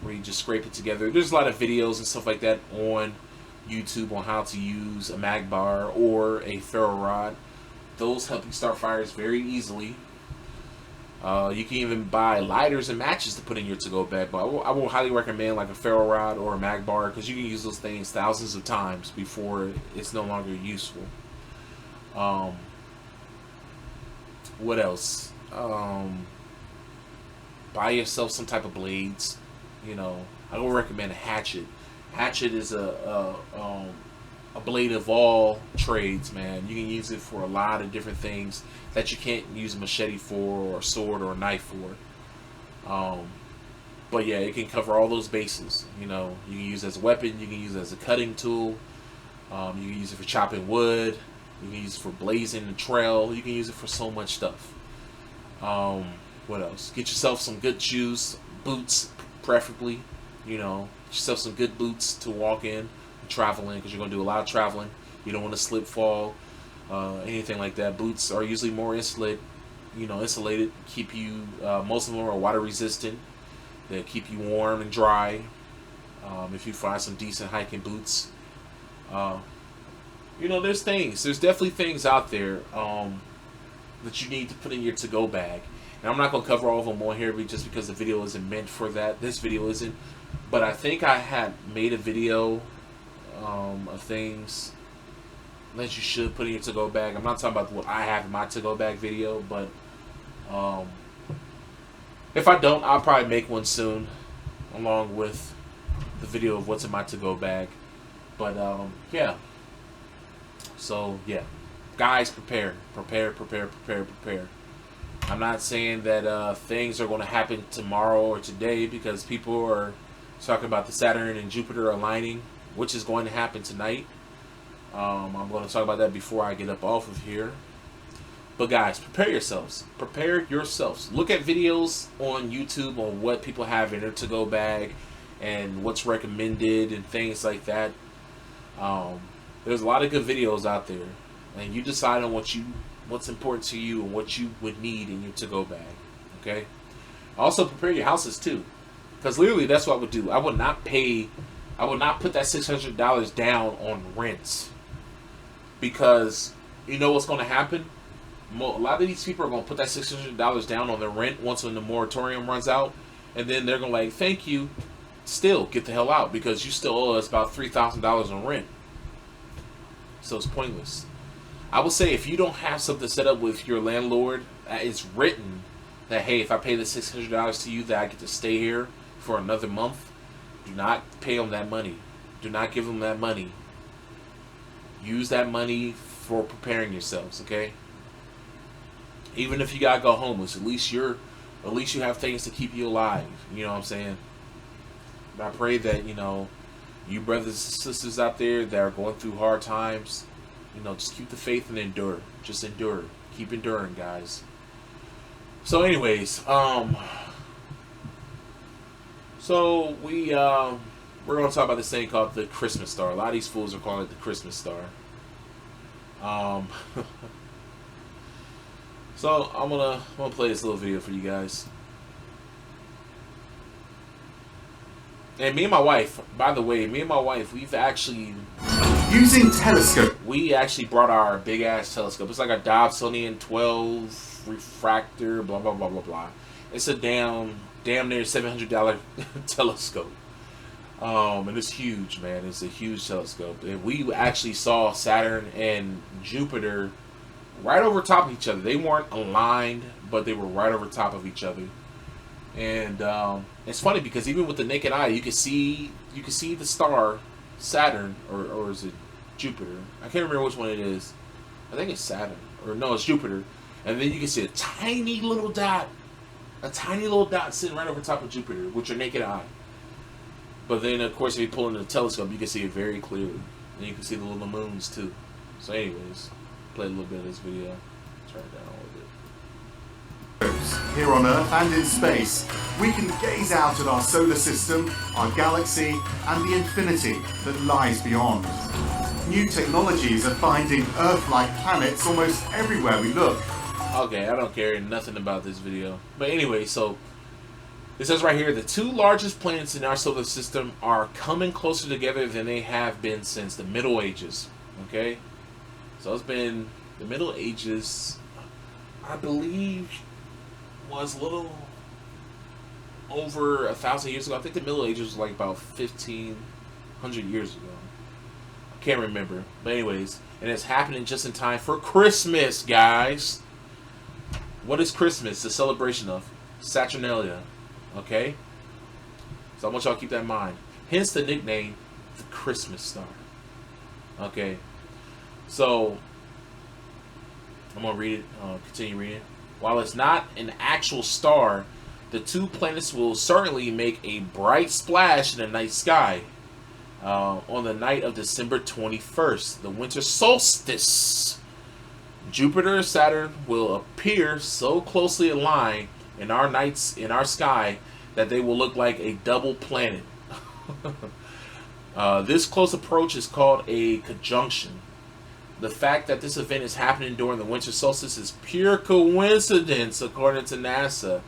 where you just scrape it together. There's a lot of videos and stuff like that on YouTube on how to use a mag bar or a ferro rod. Those help you start fires very easily. You can even buy lighters and matches to put in your to-go bag, but I will highly recommend like a ferro rod or a mag bar, because you can use those things thousands of times before it's no longer useful. What else? Buy yourself some type of blades. I don't recommend a hatchet. Hatchet is a blade of all trades, man. You can use it for a lot of different things that you can't use a machete for, or a sword, or a knife for. But yeah, it can cover all those bases. You can use it as a weapon. You can use it as a cutting tool. You can use it for chopping wood. You can use it for blazing the trail. You can use it for so much stuff. What else? Get yourself some good shoes, boots, preferably. Get yourself some good boots to walk in, travel in, because you're going to do a lot of traveling. You don't want to slip, fall, anything like that. Boots are usually more insulated, keep you, most of them are water resistant. They keep you warm and dry. If you find some decent hiking boots, there's definitely things out there that you need to put in your to-go bag. And I'm not going to cover all of them on here just because the video isn't meant for that. This video isn't. But I think I had made a video of things that you should put in your to-go bag. I'm not talking about what I have in my to-go bag video, but if I don't, I'll probably make one soon, along with the video of what's in my to-go bag. But yeah. So yeah, guys, prepare. I'm not saying that things are going to happen tomorrow or today, because people are talking about the Saturn and Jupiter aligning, which is going to happen tonight. I'm going to talk about that before I get up off of here. But guys, prepare yourselves. Look at videos on YouTube on what people have in their to-go bag and what's recommended and things like that. There's a lot of good videos out there, and you decide on what's important to you and what you would need in your to-go bag. Okay. Also, prepare your houses too, because literally that's what I would do. I would not put that $600 down on rents, because you know what's going to happen. A lot of these people are going to put that $600 down on their rent when the moratorium runs out, and then they're going to thank you, still get the hell out, because you still owe us about $3,000 on rent. So it's pointless. I would say if you don't have something set up with your landlord, it's written that, hey, if I pay the $600 to you, that I get to stay here for another month, do not pay them that money. Do not give them that money. Use that money for preparing yourselves, okay? Even if you gotta go homeless, at least you're at least you have things to keep you alive. You know what I'm saying? But I pray that, you know, you brothers and sisters out there that are going through hard times, you know, just keep the faith and endure. Just endure. Keep enduring, guys. So anyways, so we're gonna talk about this thing called the Christmas star. A lot of these fools are calling it the Christmas star. So I'm gonna play this little video for you guys. And me and my wife, by the way, we've actually using telescope. We actually brought our big ass telescope. It's like a Dobsonian 12 refractor, blah blah blah blah blah. It's a damn near $700 telescope. And it's huge, man. It's a huge telescope. And we actually saw Saturn and Jupiter right over top of each other. They weren't aligned, but they were right over top of each other. And it's funny because even with the naked eye, you can see the star Saturn, or is it Jupiter? I can't remember which one it is. I think it's Saturn, or no, it's Jupiter. And then you can see a tiny little dot sitting right over top of Jupiter with your naked eye. But then, of course, if you pull in the telescope, you can see it very clearly, and you can see the little moons too. So, anyways, play a little bit of this video. Turn it down a little bit. Here on Earth and in space, we can gaze out at our solar system, our galaxy, and the infinity that lies beyond. New technologies are finding Earth-like planets almost everywhere we look. Okay, I don't care nothing about this video. But anyway, so it says right here, the two largest planets in our solar system are coming closer together than they have been since the Middle Ages. Okay? So it's been the Middle Ages, I believe, was a little over 1,000 years ago. I think the Middle Ages was like about 1,500 years ago. I can't remember. But anyways, and it's happening just in time for Christmas, guys. What is Christmas? The celebration of Saturnalia. Okay? So I want y'all to keep that in mind. Hence the nickname, the Christmas star. Okay? So, I'm going to read it. Continue reading. While it's not an actual star, the two planets will certainly make a bright splash in the night sky on the night of December 21st, the winter solstice. Jupiter and Saturn will appear so closely aligned in our sky that they will look like a double planet. This close approach is called a conjunction. The fact that this event is happening during the winter solstice is pure coincidence, according to NASA.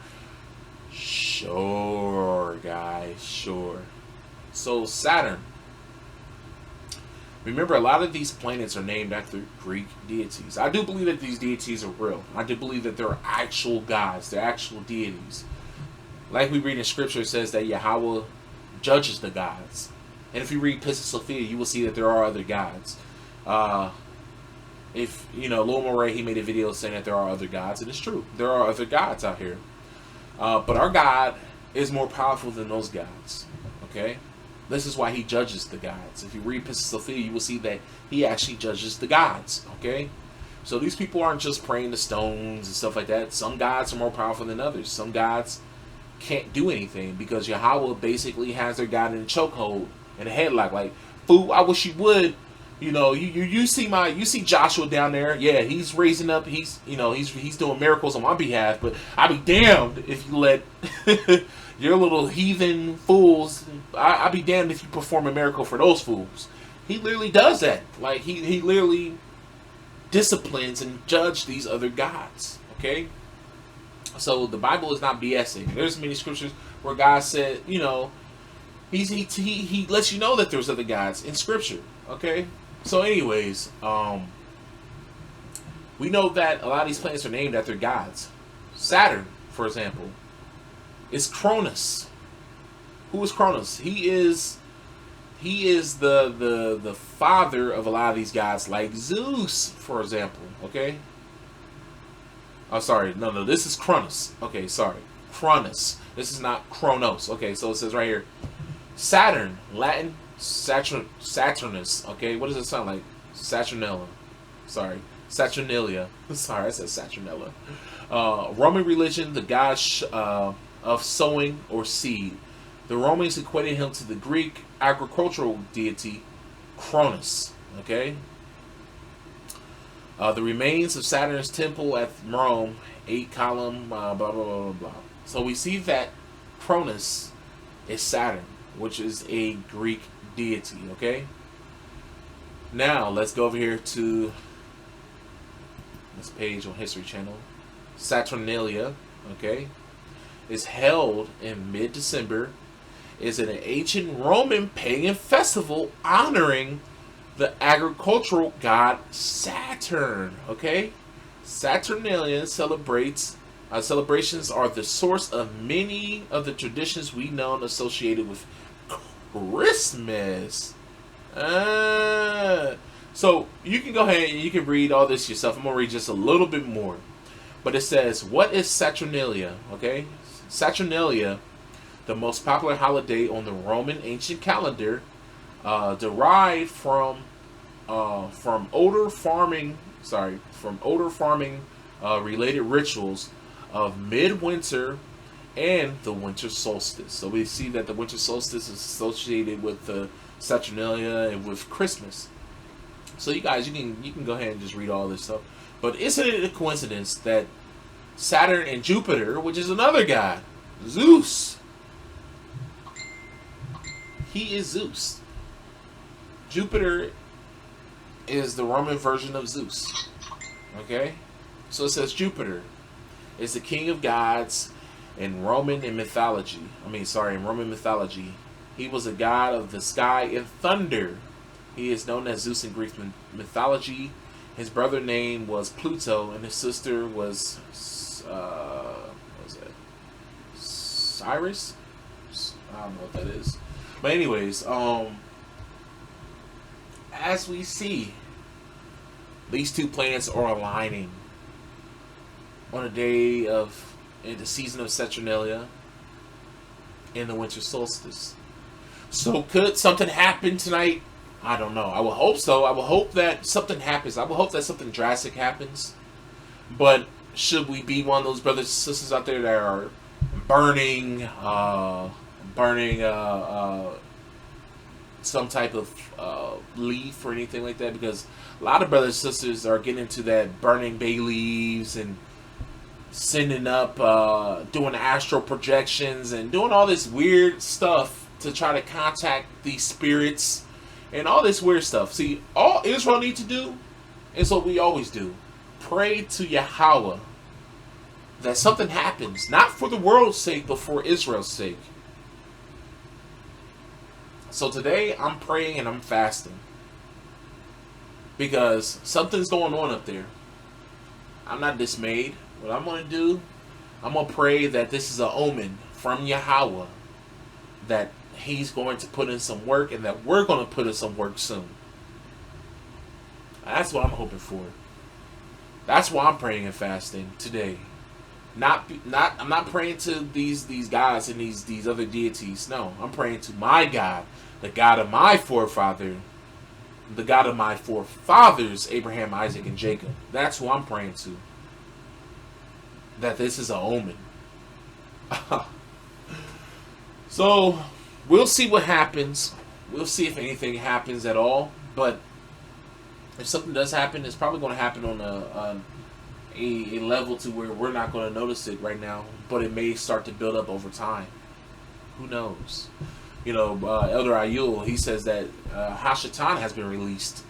Sure, guys, sure. So, Saturn. Remember, a lot of these planets are named after Greek deities. I do believe that these deities are real. I do believe that they're actual gods. They're actual deities. Like we read in Scripture, it says that Yahweh judges the gods. And if you read Pistis Sophia, you will see that there are other gods. If, you know, Lil Moray, he made a video saying that there are other gods, and it's true. There are other gods out here. But our God is more powerful than those gods. Okay? This is why he judges the gods. If you read Pistis Sophia, you will see that he actually judges the gods. Okay? So these people aren't just praying to stones and stuff like that. Some gods are more powerful than others. Some gods can't do anything because Yahweh basically has their God in a chokehold, in a headlock. Like, fool, I wish you would. You know, you see Joshua down there. Yeah, he's raising up. He's doing miracles on my behalf. But I'd be damned if you let your little heathen fools. I'd be damned if you perform a miracle for those fools. He literally does that. Like he literally disciplines and judges these other gods. Okay. So the Bible is not BSing. There's many scriptures where God said, you know, he lets you know that there's other gods in Scripture. Okay. So anyways, we know that a lot of these planets are named after gods. Saturn, for example, is Cronus. Who is Cronus? He is the father of a lot of these gods, like Zeus, for example. Okay. Oh, sorry. No, this is Cronus. Okay, sorry. Cronus. This is not Kronos. Okay, so it says right here, Saturn, Latin, Saturnus. Okay, what does it sound like? Saturnella. Sorry. Saturnalia. Sorry, I said Saturnella. Roman religion, the god of sowing or seed. The Romans equated him to the Greek agricultural deity Cronus. Okay. The remains of Saturn's temple at Rome, 8-column, blah, blah, blah, blah, blah. So we see that Cronus is Saturn, which is a Greek deity, okay? Now, let's go over here to this page on History Channel. Saturnalia, okay, is held in mid-December. Is an ancient Roman pagan festival honoring the agricultural god Saturn, okay? Saturnalia celebrations are the source of many of the traditions we know and associated with Christmas. So you can go ahead and you can read all this yourself. I'm going to read just a little bit more. But it says, what is Saturnalia? Okay? Saturnalia, the most popular holiday on the Roman ancient calendar, derived from older farming related rituals of midwinter and the winter solstice. So we see that the winter solstice is associated with the Saturnalia and with Christmas. So you guys, you can go ahead and just read all this stuff. But isn't it a coincidence that Saturn and Jupiter, which is another god, Zeus, he is Zeus. Jupiter is the Roman version of Zeus. Okay? So it says Jupiter is the king of gods in Roman mythology. In Roman mythology. He was a god of the sky and thunder. He is known as Zeus in Greek mythology. His brother name was Pluto, and his sister was what was it? Cyrus? I don't know what that is. But anyways, as we see, these two planets are aligning on a day in the season of Saturnalia in the winter solstice. So could something happen tonight? I don't know. I would hope so. I would hope that something happens. I would hope that something drastic happens. But should we be one of those brothers and sisters out there that are burning some type of leaf or anything like that? Because a lot of brothers and sisters are getting into that burning bay leaves and sending up, doing astral projections and doing all this weird stuff to try to contact these spirits and all this weird stuff. See, all Israel needs to do is what we always do. Pray to Yahweh that something happens, not for the world's sake, but for Israel's sake. So today, I'm praying and I'm fasting. Because something's going on up there. I'm not dismayed. What I'm going to do, I'm going to pray that this is an omen from Yahweh. That He's going to put in some work and that we're going to put in some work soon. That's what I'm hoping for. That's why I'm praying and fasting today. I'm not praying to these guys and these other deities. No, I'm praying to my God, the God of my forefather, the God of my forefathers, Abraham, Isaac, and Jacob. That's who I'm praying to. That this is an omen. So we'll see what happens. We'll see if anything happens at all. But if something does happen, it's probably going to happen on a level to where we're not going to notice it right now. But it may start to build up over time. Who knows? You know, Elder Ayul, he says that Hashatan has been released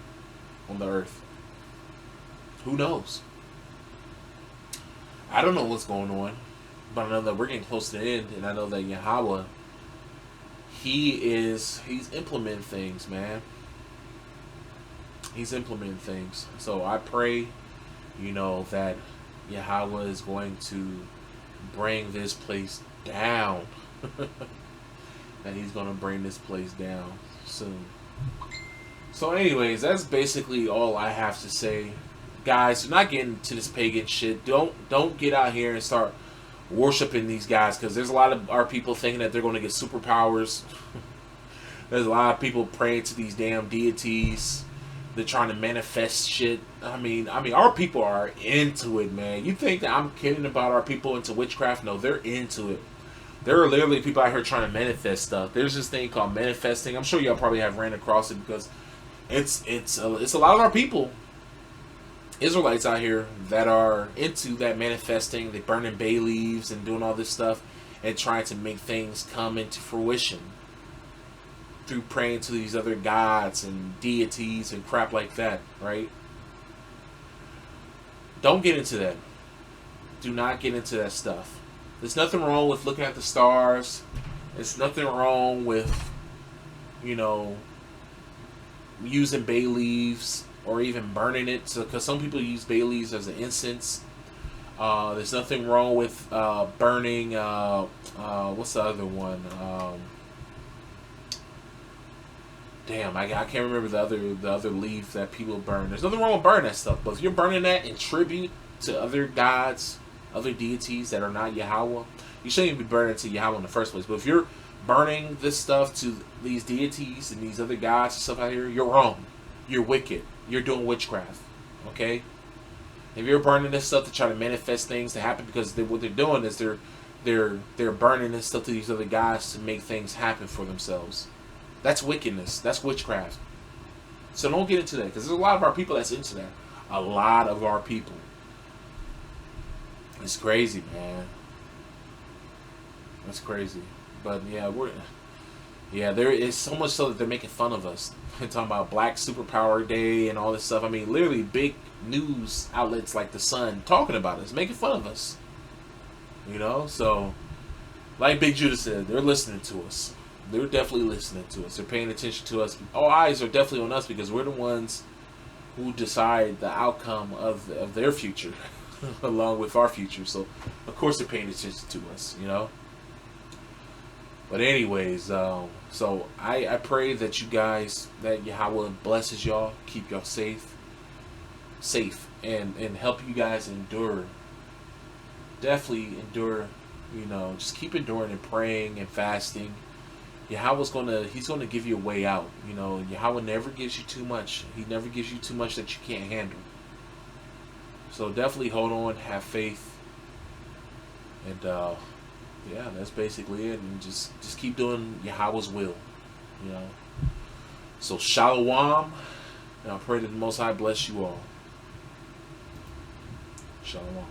on the earth. Who knows? I don't know what's going on. But I know that we're getting close to the end. And I know that Yahweh, he's implementing things, man. He's implementing things. So I pray, you know, that Yahweh is going to bring this place down. That He's going to bring this place down soon. So anyways, that's basically all I have to say. Guys, do not get into this pagan shit. Don't get out here and start worshiping these guys, because there's a lot of our people thinking that they're going to get superpowers. There's a lot of people praying to these damn deities. They're trying to manifest shit. I mean, our people are into it, man. You think that I'm kidding about our people into witchcraft? No, they're into it. There are literally people out here trying to manifest stuff. There's this thing called manifesting. I'm sure y'all probably have ran across it because it's a lot of our people, Israelites out here, that are into that manifesting. They burning bay leaves and doing all this stuff and trying to make things come into fruition through praying to these other gods and deities and crap like that, right? Don't get into that. Do not get into that stuff. There's nothing wrong with looking at the stars. There's nothing wrong with, you know, using bay leaves or even burning it. So, because some people use bay leaves as an incense. There's nothing wrong with burning. What's the other one? Damn, I can't remember the other leaf that people burn. There's nothing wrong with burning that stuff, but if you're burning that in tribute to other gods, other deities that are not Yahweh, you shouldn't even be burning it to Yahweh in the first place. But if you're burning this stuff to these deities and these other gods and stuff out here, you're wrong. You're wicked. You're doing witchcraft. Okay? If you're burning this stuff to try to manifest things to happen, because what they're doing is they're burning this stuff to these other gods to make things happen for themselves. That's wickedness. That's witchcraft. So don't get into that, because there's a lot of our people that's into that. A lot of our people. It's crazy, man. That's crazy. But yeah, there is so much so that they're making fun of us. They're talking about Black Superpower Day and all this stuff. I mean, literally big news outlets like The Sun talking about us, making fun of us. You know, so like Big Judah said, they're listening to us. They're definitely listening to us. They're paying attention to us. All eyes are definitely on us because we're the ones who decide the outcome of their future along with our future. So, of course, they're paying attention to us, you know. But anyways, so I pray that you guys, that Yahweh blesses y'all, keep y'all safe, and help you guys endure. Definitely endure, you know, just keep enduring and praying and fasting. Yahweh's he's gonna give you a way out. You know, Yahweh never gives you too much. He never gives you too much that you can't handle. So definitely hold on, have faith, and yeah, that's basically it. And just keep doing Yahweh's will. You know. So shalom, and I pray that the Most High bless you all. Shalom.